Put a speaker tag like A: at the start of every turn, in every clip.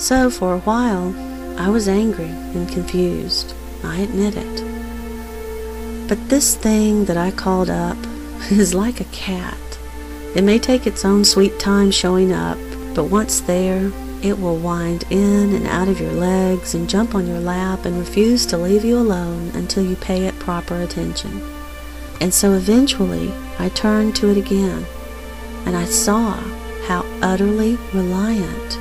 A: So for a while, I was angry and confused. I admit it. But this thing that I called up is like a cat. It may take its own sweet time showing up, but once there, it will wind in and out of your legs and jump on your lap and refuse to leave you alone until you pay it proper attention. And so eventually, I turned to it again, and I saw how utterly reliant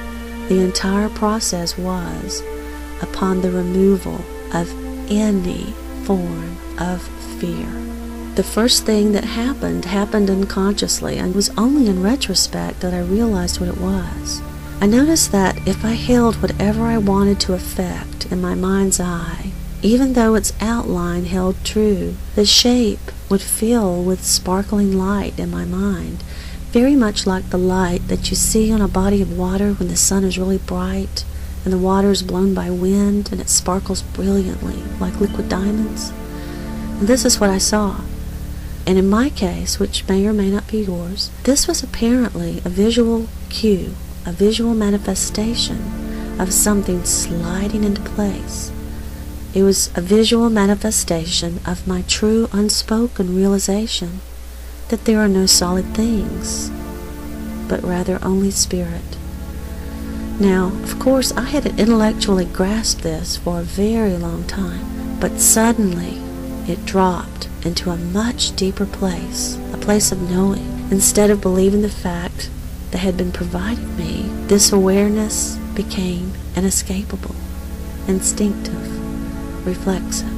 A: the entire process was upon the removal of any form of fear. The first thing that happened unconsciously, and it was only in retrospect that I realized what it was. I noticed that if I held whatever I wanted to affect in my mind's eye, even though its outline held true, the shape would fill with sparkling light in my mind, very much like the light that you see on a body of water when the sun is really bright and the water is blown by wind and it sparkles brilliantly like liquid diamonds. And this is what I saw. And in my case, which may or may not be yours, this was apparently a visual cue, a visual manifestation of something sliding into place. It was a visual manifestation of my true unspoken realization that there are no solid things, but rather only spirit. Now, of course, I had intellectually grasped this for a very long time, but suddenly it dropped into a much deeper place, a place of knowing. Instead of believing the fact that had been provided me, this awareness became inescapable, instinctive, reflexive.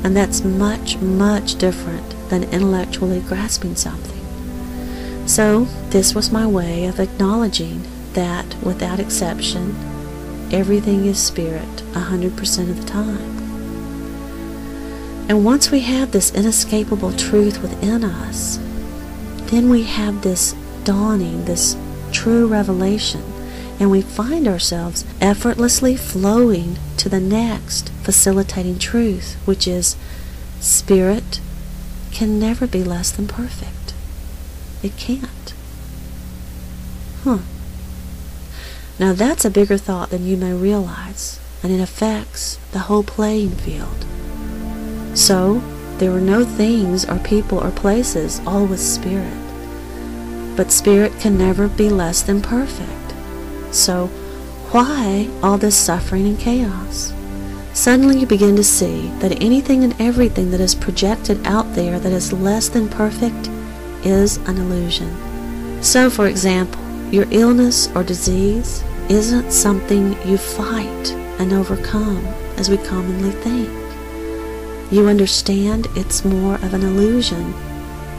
A: And that's much, much different than intellectually grasping something. So this was my way of acknowledging that, without exception, everything is spirit 100% of the time. And once we have this inescapable truth within us, then we have this dawning, this true revelation, and we find ourselves effortlessly flowing to the next facilitating truth, which is spirit can never be less than perfect. It can't. Now that's a bigger thought than you may realize, and it affects the whole playing field. So, there are no things or people or places, all with spirit. But spirit can never be less than perfect. So, why all this suffering and chaos? Suddenly you begin to see that anything and everything that is projected out there that is less than perfect is an illusion. So, for example, your illness or disease isn't something you fight and overcome as we commonly think. You understand it's more of an illusion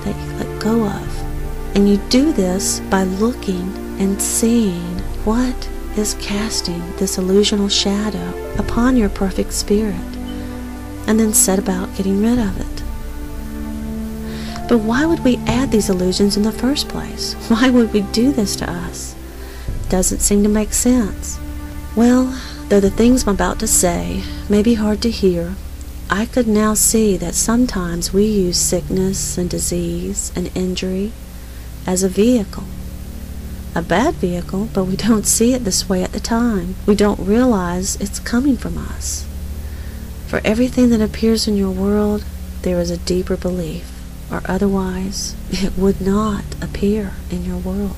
A: that you let go of. And you do this by looking and seeing what is casting this illusional shadow upon your perfect spirit, and then set about getting rid of it. But why would we add these illusions in the first place? Why would we do this to us? Doesn't seem to make sense. Well, though the things I'm about to say may be hard to hear, I could now see that sometimes we use sickness and disease and injury as a vehicle. A bad vehicle, but we don't see it this way at the time. We don't realize it's coming from us. For everything that appears in your world, there is a deeper belief, or otherwise it would not appear in your world.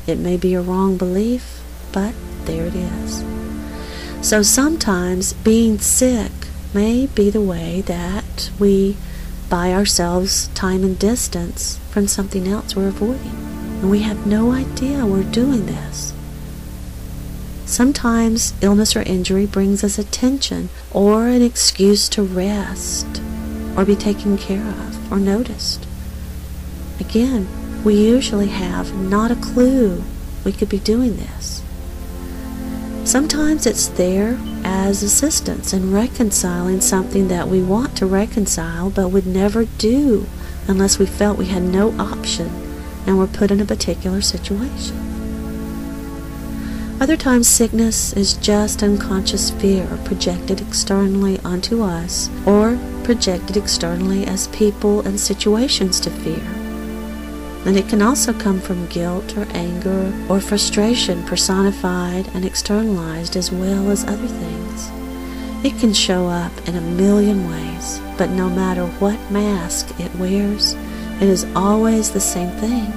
A: It may be a wrong belief, but there it is. So sometimes being sick may be the way that we buy ourselves time and distance from something else we're avoiding. And we have no idea we're doing this. Sometimes illness or injury brings us attention or an excuse to rest or be taken care of or noticed. Again, we usually have not a clue we could be doing this. Sometimes it's there as assistance in reconciling something that we want to reconcile but would never do unless we felt we had no option and were put in a particular situation. Other times sickness is just unconscious fear projected externally onto us, or projected externally as people and situations to fear. And it can also come from guilt or anger or frustration personified and externalized as well as other things. It can show up in a million ways, but no matter what mask it wears, it is always the same thing.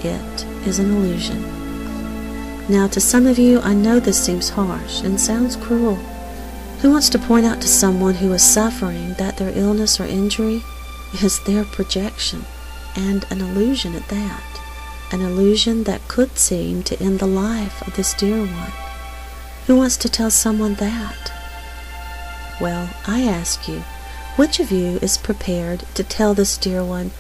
A: It is an illusion. Now, to some of you, I know this seems harsh and sounds cruel. Who wants to point out to someone who is suffering that their illness or injury is their projection, and an illusion at that? An illusion that could seem to end the life of this dear one. Who wants to tell someone that? Well, I ask you, which of you is prepared to tell this dear one,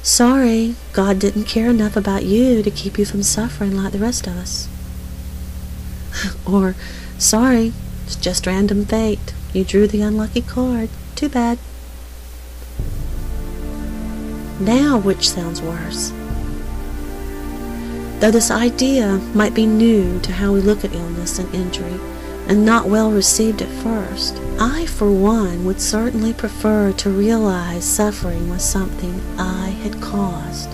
A: sorry, God didn't care enough about you to keep you from suffering like the rest of us? Or, sorry, it's just random fate. You drew the unlucky card. Too bad. Now, which sounds worse? Though this idea might be new to how we look at illness and injury, and not well received at first, I, for one, would certainly prefer to realize suffering was something I had caused.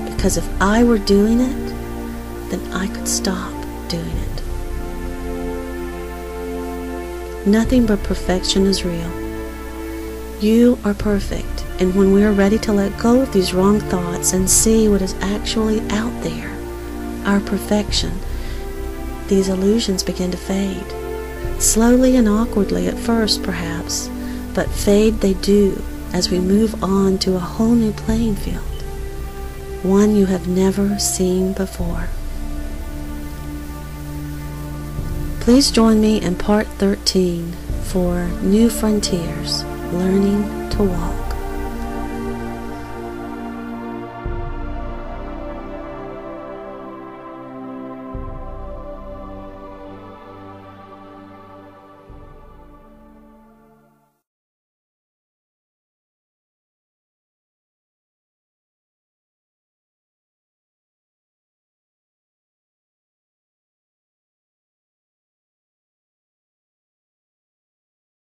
A: Because if I were doing it, then I could stop doing it. Nothing but perfection is real. You are perfect, and when we are ready to let go of these wrong thoughts and see what is actually out there, our perfection, these illusions begin to fade. Slowly and awkwardly at first, perhaps, but fade they do as we move on to a whole new playing field, one you have never seen before. Please join me in part 13 for New Frontiers, Learning to Walk.